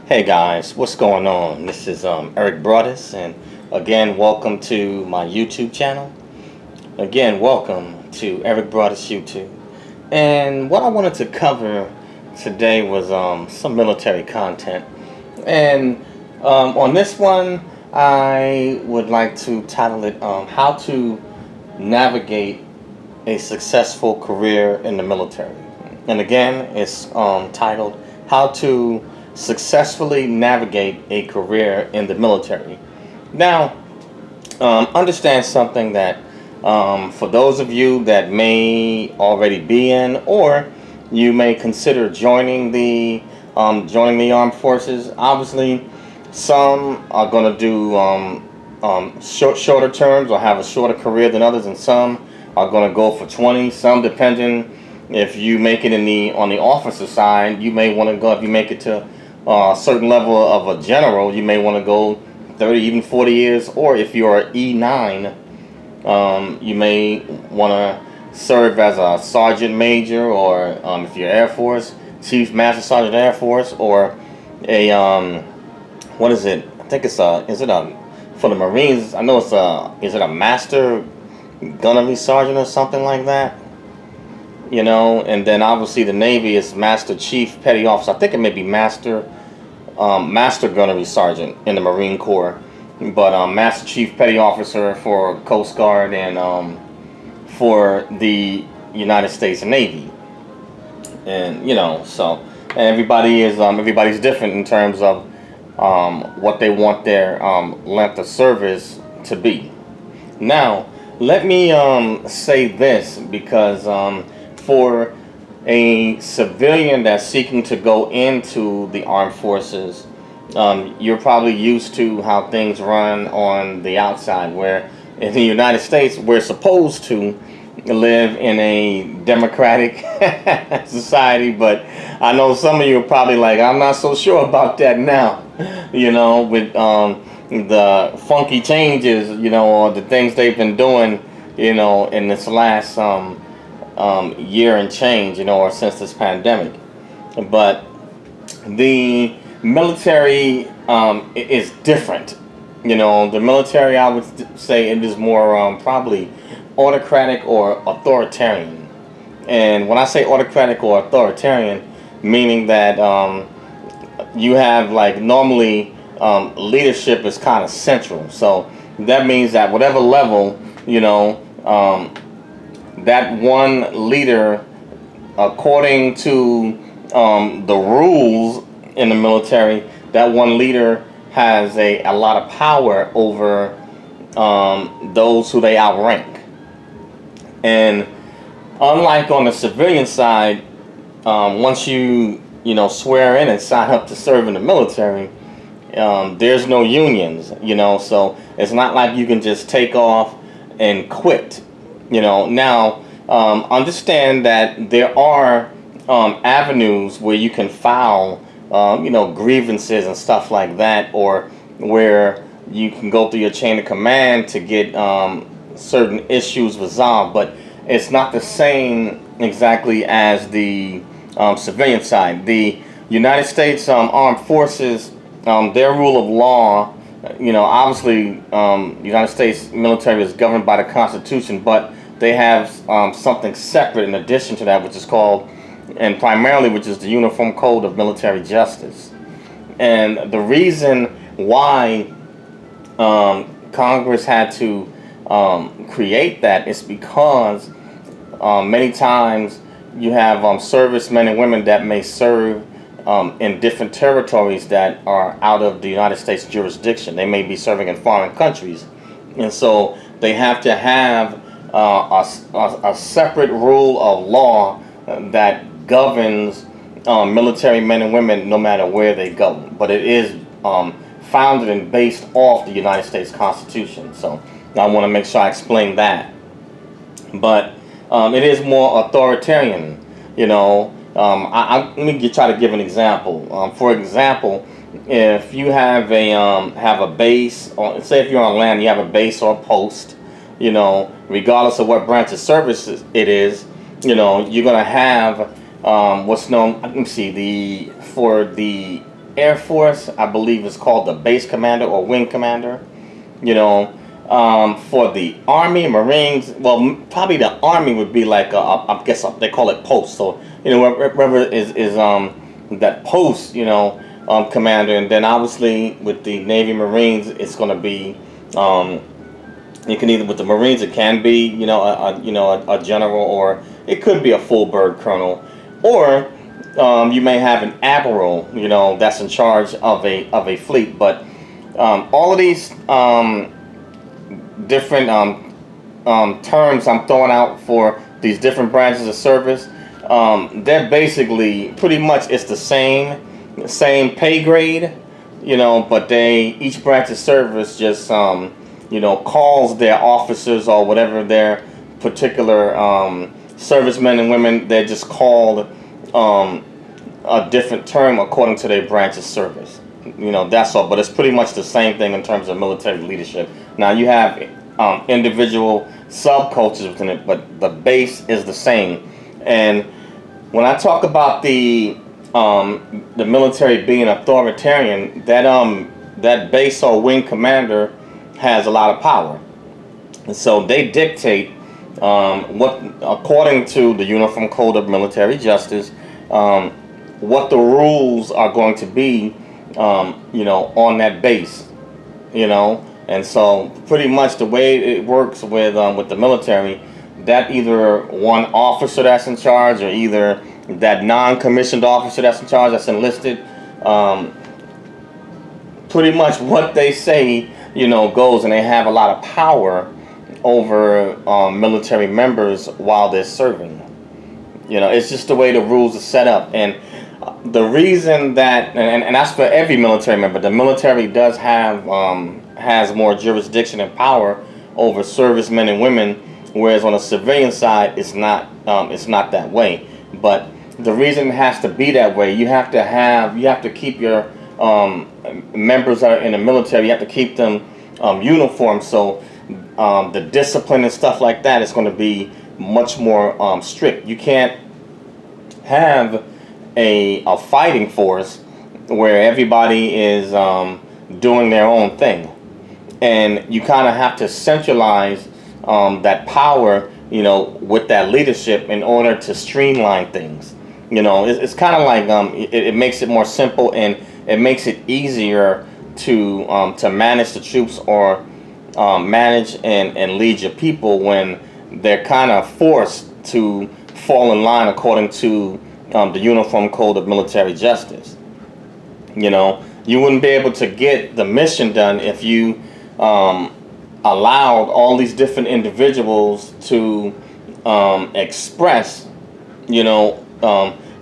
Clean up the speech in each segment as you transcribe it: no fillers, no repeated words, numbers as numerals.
Hey guys, what's going on? This is Eric Broadus, and again, welcome to my YouTube channel. Again, welcome to Eric Broadus YouTube. And what I wanted to cover today was some military content. And on this one, I would like to title it How to Navigate a Successful Career in the Military. And again, it's titled How to Successfully Navigate a Career in the Military. Now, understand something that for those of you that may already be in, or you may consider joining the armed forces. Obviously, some are going to do shorter terms or have a shorter career than others, and some are going to go for 20. Some, depending if you make it on the officer side, you may want to go, if you make it to a certain level of a general, you may want to go 30, even 40 years. Or if you're an E9, you may want to serve as a sergeant major, or if you're Air Force, Chief Master Sergeant Air Force, or a what is it? I think it's is it a, for the Marines? I know is it a Master Gunnery Sergeant or something like that? You know, and then obviously the Navy is Master Chief Petty Officer. I think it may be Master Gunnery Sergeant in the Marine Corps, but Master Chief Petty Officer for Coast Guard and for the United States Navy. And so everybody's different in terms of what they want their length of service to be. Now, let me say this, because for a civilian that's seeking to go into the armed forces, you're probably used to how things run on the outside, where in the United States we're supposed to live in a democratic society, but I know some of you are probably like, I'm not so sure about that now, with the funky changes, or the things they've been doing, in this last year and change, or since this pandemic. But the military is different. The military, I would say, it is more probably autocratic or authoritarian. And when I say autocratic or authoritarian, meaning that you have, like, normally leadership is kind of central. So that means that whatever level, that one leader, according to the rules in the military, that one leader has a lot of power over those who they outrank. And unlike on the civilian side, once you swear in and sign up to serve in the military, there's no unions, so it's not like you can just take off and quit. Now, understand that there are avenues where you can file grievances and stuff like that, or where you can go through your chain of command to get certain issues resolved, but it's not the same exactly as the civilian side. The United States Armed Forces, their rule of law, obviously the United States military is governed by the Constitution, but they have something separate in addition to that, which is called, and primarily, which is the Uniform Code of Military Justice. And the reason why Congress had to create that is because many times you have servicemen and women that may serve in different territories that are out of the United States jurisdiction. They may be serving in foreign countries, and so they have to have a separate rule of law that governs military men and women no matter where they go. But it is founded and based off the United States Constitution. So I want to make sure I explain that. But it is more authoritarian. Let me try to give an example. For example, if you have a base, or say if you're on land, you have a base or a post, regardless of what branch of service it is, you're gonna have what's known. Let me see, for the Air Force, I believe it's called the base commander or wing commander. You know, for the Army, Marines, well, probably the Army would be like, I guess they call it post. So, you know, wherever is that post, you know, commander. And then obviously with the Navy Marines, it's going to be, you can either, with the Marines, it can be, you know, a general, or it could be a full bird colonel, or you may have an admiral, you know, that's in charge of a fleet. But all of these different terms I'm throwing out for these different branches of service, they're basically pretty much, it's the same pay grade, you know, but each branch of service just you know, calls their officers or whatever their particular servicemen and women, they're just called a different term according to their branch of service. You know, that's all. But it's pretty much the same thing in terms of military leadership. Now you have individual subcultures within it, but the base is the same. And when I talk about the military being authoritarian, that base or wing commander has a lot of power, and so they dictate what, according to the Uniform Code of Military Justice, what the rules are going to be, you know, on that base, you know. And so pretty much the way it works with the military, that either one officer that's in charge, or either that non-commissioned officer that's in charge, that's enlisted, pretty much what they say, you know, goes, and they have a lot of power over military members while they're serving. You know, it's just the way the rules are set up. And the reason that, and that's for every military member, the military does have has more jurisdiction and power over servicemen and women, whereas on the civilian side, it's not that way. But the reason it has to be that way, you have to keep your members that are in the military, you have to keep them uniform, so the discipline and stuff like that is going to be much more strict. You can't have a fighting force where everybody is doing their own thing, and you kind of have to centralize that power, you know, with that leadership in order to streamline things. You know, it's kind of like it makes it more simple, and it makes it easier to manage the troops, or manage and lead your people when they're kind of forced to fall in line according to the Uniform Code of Military Justice. You know, you wouldn't be able to get the mission done if you allowed all these different individuals to express, you know,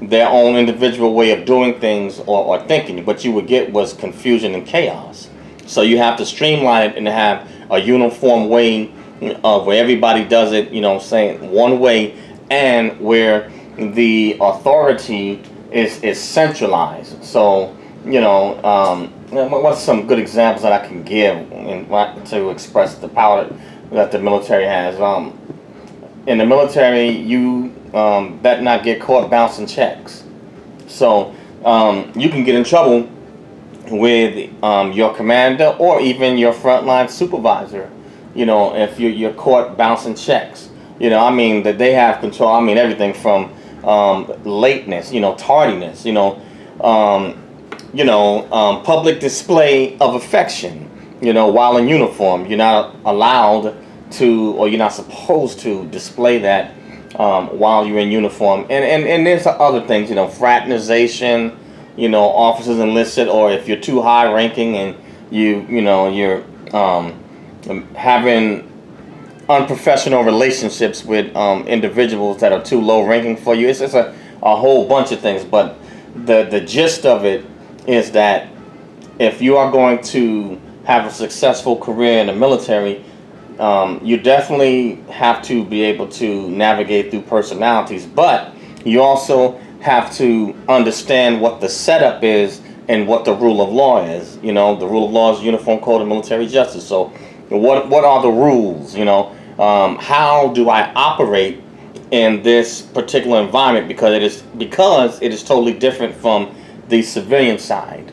their own individual way of doing things, or thinking. What you would get was confusion and chaos. So you have to streamline it and have a uniform way of where everybody does it, you know, saying one way, and where the authority is centralized. So, you know, what's some good examples that I can give to express the power that the military has? In the military, you better not get caught bouncing checks. So you can get in trouble with your commander, or even your frontline supervisor, you know, if you're caught bouncing checks. You know, I mean, that they have control. I mean, everything from lateness, you know, tardiness, you know, public display of affection, you know, while in uniform. You're not allowed to, or you're not supposed to display that while you're in uniform. And there's other things, you know, fraternization, you know, officers enlisted, or if you're too high ranking and you're having unprofessional relationships with individuals that are too low ranking for you. It's a whole bunch of things, but the gist of it is that if you are going to have a successful career in the military, you definitely have to be able to navigate through personalities, but you also have to understand what the setup is and what the rule of law is. You know, the rule of law is Uniform Code of Military Justice. So what are the rules? You know, how do I operate in this particular environment? Because it is totally different from the civilian side.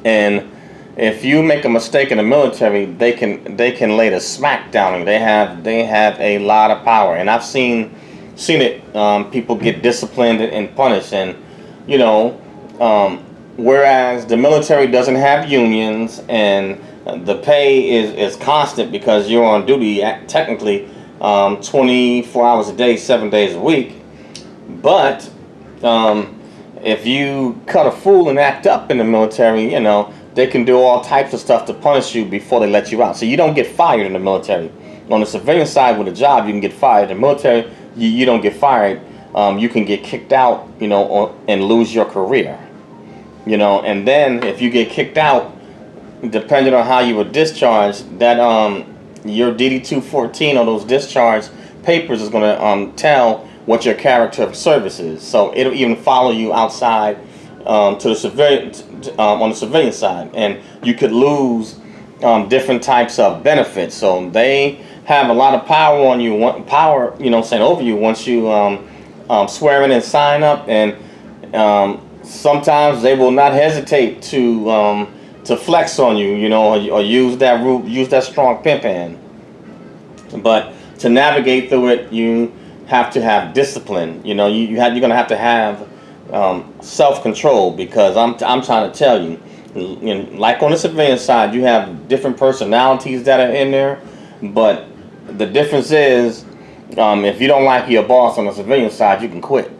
And if you make a mistake in the military, they can lay the smack down on you. They have a lot of power, and I've seen it. People get disciplined and punished, and you know, whereas the military doesn't have unions, and the pay is constant because you're on duty technically 24 hours a day, 7 days a week. But if you cut a fool and act up in the military, they can do all types of stuff to punish you before they let you out. So you don't get fired in the military. On the civilian side with a job, you can get fired. In the military, you don't get fired. You can get kicked out, and lose your career. And then if you get kicked out, depending on how you were discharged, that your DD-214 or those discharge papers is going to tell what your character of service is. So it'll even follow you outside to the civilian on the civilian side, and you could lose different types of benefits. So they have a lot of power on you, saying over you once you swear in and sign up, and sometimes they will not hesitate to flex on you, or use that strong pimp hand. But to navigate through it, you have to have discipline. You're gonna have to have self-control, because I'm trying to tell you, like on the civilian side, you have different personalities that are in there, but the difference is, if you don't like your boss on the civilian side, you can quit.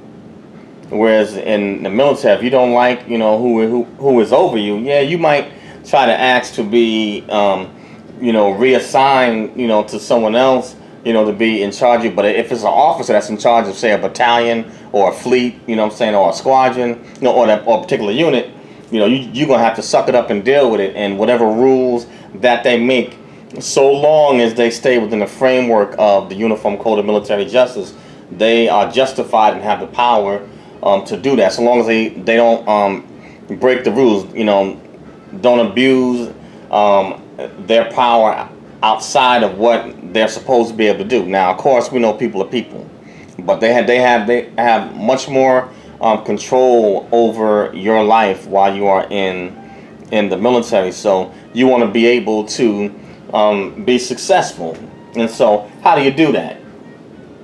Whereas in the military, if you don't like, who is over you, yeah, you might try to ask to be, reassigned, to someone else, to be in charge of you. But if it's an officer that's in charge of, say, a battalion or a fleet, or a squadron, or a particular unit, you're going to have to suck it up and deal with it. And whatever rules that they make, so long as they stay within the framework of the Uniform Code of Military Justice, they are justified and have the power to do that. So long as they don't break the rules, don't abuse their power outside of what they're supposed to be able to do. Now, of course, we know people are people, but they have much more control over your life while you are in the military. So you want to be able to be successful. And so how do you do that?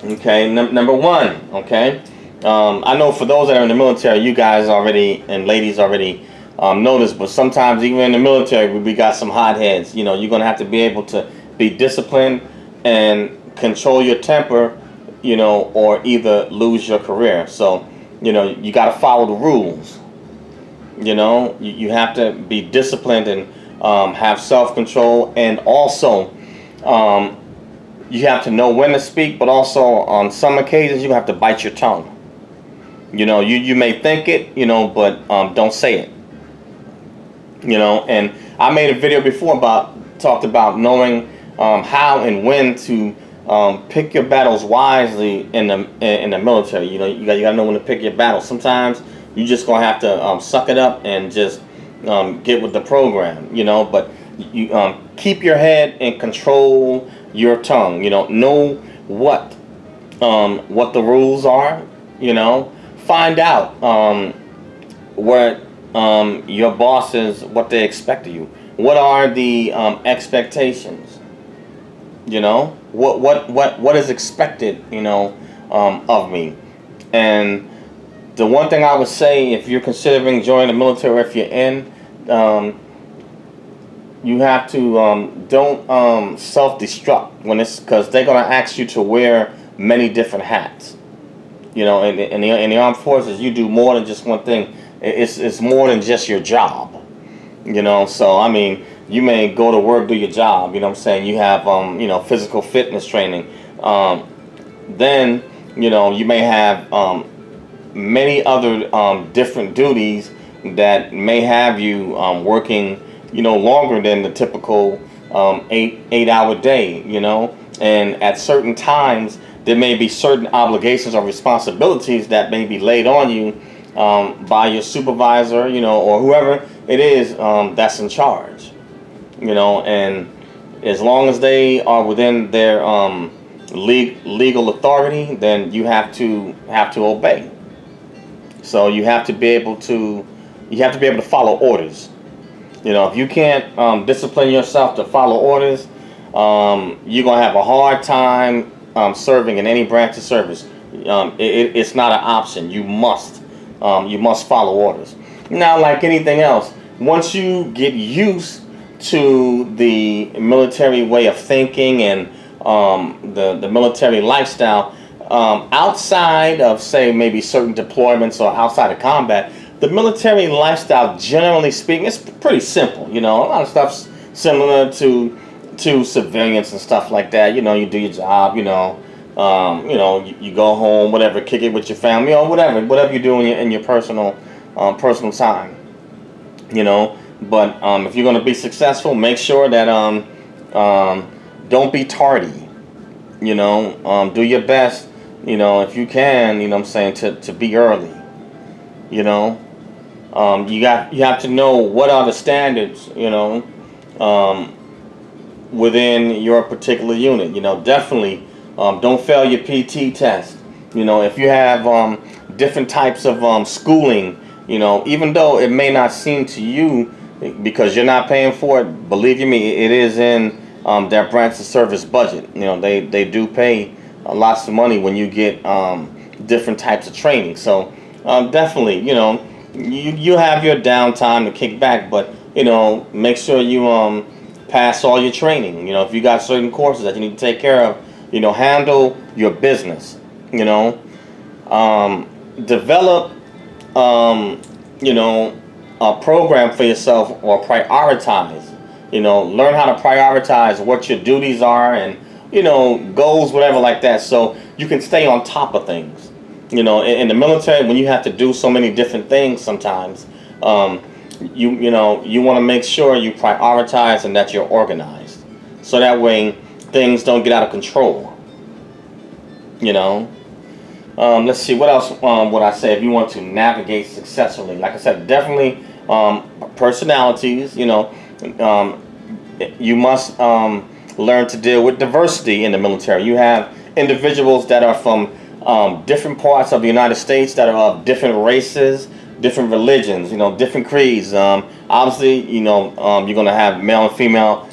Okay, number one, okay, I know for those that are in the military, you guys already, and ladies already know this, but sometimes even in the military, we got some hotheads. You're going to have to be able to be disciplined and control your temper, or either lose your career. So, you got to follow the rules. You have to be disciplined and have self-control, and also you have to know when to speak, but also on some occasions you have to bite your tongue. You may think it, but don't say it. And I made a video before talked about knowing how and when to pick your battles wisely in the military. You gotta know when to pick your battles. Sometimes you just gonna have to suck it up and just get with the program. But you keep your head and control your tongue. Know what the rules are. Find out what your bosses, what they expect of you. What are the expectations? What is expected, of me. And the one thing I would say, if you're considering joining the military, or if you're in, you have to don't self-destruct because they're gonna ask you to wear many different hats. In the armed forces, you do more than just one thing. It's more than just your job. So I mean, you may go to work, do your job. You have physical fitness training. Then you may have many other different duties that may have you working longer than the typical 8-hour day. And at certain times there may be certain obligations or responsibilities that may be laid on you by your supervisor, or whoever it is that's in charge. And as long as they are within their legal authority, then you have to obey. So you have to be able to follow orders. If you can't discipline yourself to follow orders, you're gonna have a hard time serving in any branch of service. It's not an option. You must follow orders. Now, like anything else, once you get used to the military way of thinking and the military lifestyle, outside of, say, maybe certain deployments or outside of combat, the military lifestyle, generally speaking, is pretty simple. A lot of stuff's similar to civilians and stuff like that. You do your job. You go home, whatever, kick it with your family, or whatever you do in your personal time. But if you're going to be successful, make sure that don't be tardy. Do your best. If you can, what I'm saying, to be early. You have to know what are the standards. Within your particular unit. Definitely don't fail your PT test. If you have different types of schooling, even though it may not seem to you because you're not paying for it, believe you me, it is in their branch of service budget. They do pay lots of money when you get different types of training. So definitely, you have your downtime to kick back, but make sure you pass all your training. If you got certain courses that you need to take care of, handle your business. Develop a program for yourself, or prioritize. Learn how to prioritize what your duties are, and goals, whatever like that, so you can stay on top of things. In the military, when you have to do so many different things, sometimes you want to make sure you prioritize and that you're organized, so that way things don't get out of control. Let's see, what else would I say if you want to navigate successfully? Like I said, definitely personalities. You must learn to deal with diversity in the military. You have individuals that are from different parts of the United States, that are of different races, different religions, different creeds. Obviously, you're going to have male and female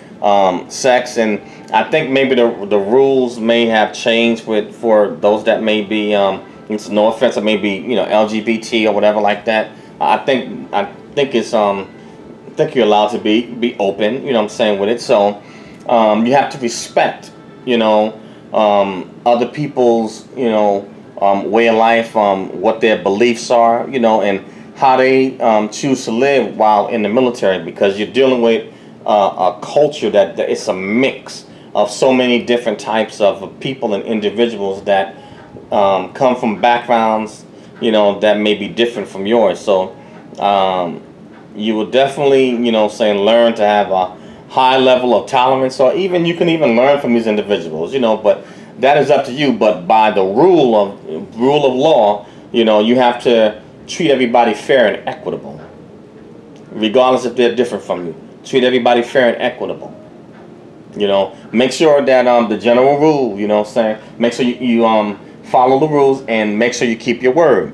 sex, and I think maybe the rules may have changed for those that may be, it's no offense, it may be LGBT or whatever like that. I think it's I think you're allowed to be open, what I'm saying, with it. So you have to respect, other people's, way of life, what their beliefs are, and how they choose to live while in the military, because you're dealing with a culture that it's a mix of so many different types of people and individuals that come from backgrounds, that may be different from yours. So you will definitely, learn to have a high level of tolerance, or even you can even learn from these individuals, but that is up to you. But by the rule of law, you have to treat everybody fair and equitable, regardless if they're different from you. Treat everybody fair and equitable. Make sure that the general rule, make sure you follow the rules, and make sure you keep your word.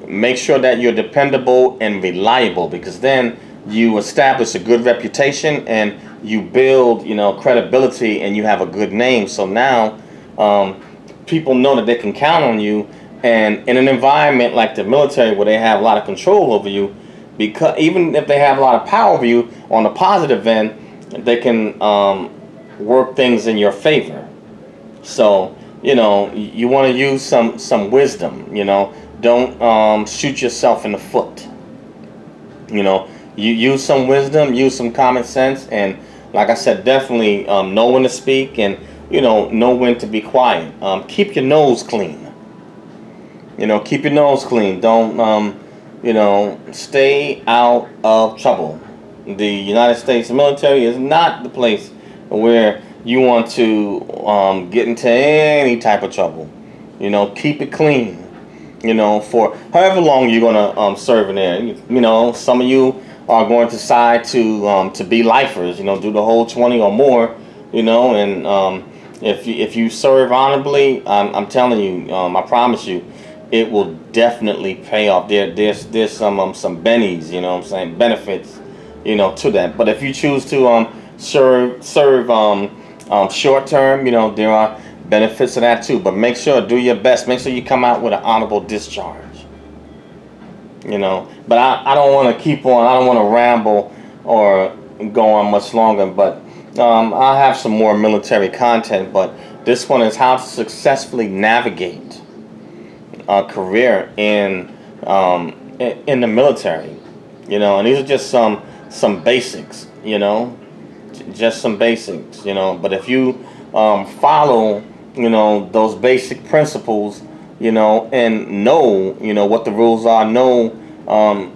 Make sure that you're dependable and reliable, because then you establish a good reputation and you build, credibility, and you have a good name. So now people know that they can count on you. And in an environment like the military, where they have a lot of control over you, because even if they have a lot of power over you, on the positive end, they can work things in your favor. So you want to use some wisdom. Don't shoot yourself in the foot. You use some wisdom, use some common sense, and like I said, definitely know when to speak, and know when to be quiet. Keep your nose clean. Keep your nose clean. Don't stay out of trouble. The United States military is not the place where you want to get into any type of trouble. Keep it clean. For however long you're gonna serve in there. Some of you are going to decide to be lifers. Do the whole 20 or more. And if you serve honorably, I'm telling you, I promise you, it will definitely pay off. There's some bennies, you know what I'm saying, benefits, to that. But if you choose to serve short term, there are benefits of that too. But make sure, do your best. Make sure you come out with an honorable discharge. But I don't want to keep on. I don't want to ramble or go on much longer. But I have some more military content. But this one is how to successfully navigate a career in the military. And these are just some basics. Just some basics. But if you follow those basic principles, and know, what the rules are, know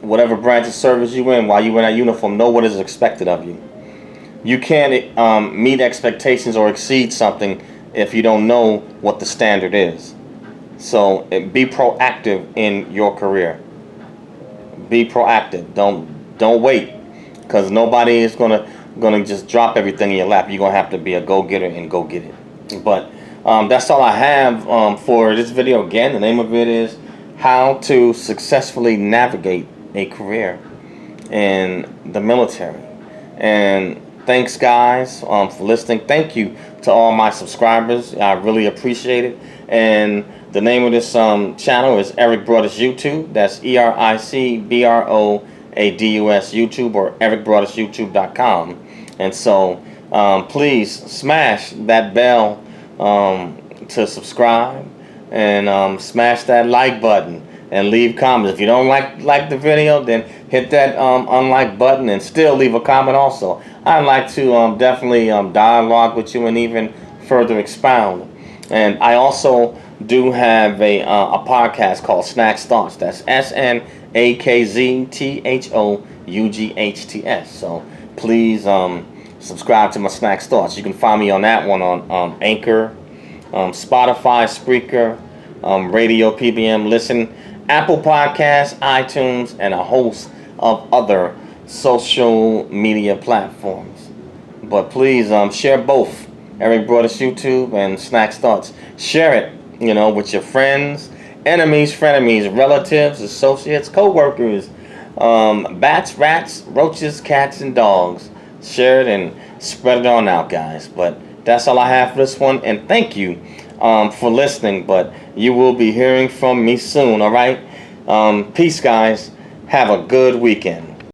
whatever branch of service you in, while you in that uniform, know what is expected of you. You can't meet expectations or exceed something if you don't know what the standard is. So be proactive in your career. Be proactive. Don't wait, because nobody is gonna just drop everything in your lap. You're gonna have to be a go-getter and go get it. But that's all I have for this video. Again, the name of it is How to Successfully Navigate a Career in the Military. And thanks, guys, for listening. Thank you to all my subscribers. I really appreciate it. And the name of this channel is Eric Broadus YouTube. That's EricBroadus YouTube, or ericbroadusyoutube.com. And so please smash that bell to subscribe, and smash that like button and leave comments. If you don't like the video, then hit that unlike button and still leave a comment also. I'd like to definitely dialogue with you and even further expound. And I also do have a podcast called Snacks Thoughts. That's SNAKZTHOUGHTS. So please subscribe to my Snacks Thoughts. You can find me on that one on Anchor, Spotify, Spreaker, Radio PBM, Listen, Apple Podcasts, iTunes, and a host of other social media platforms. But please share both Eric Broadus YouTube and Snacks Thoughts. Share it, with your friends, enemies, frenemies, relatives, associates, co-workers, bats, rats, roaches, cats, and dogs. Share it and spread it on out, guys. But that's all I have for this one. And thank you for listening. But you will be hearing from me soon, all right? Peace, guys. Have a good weekend.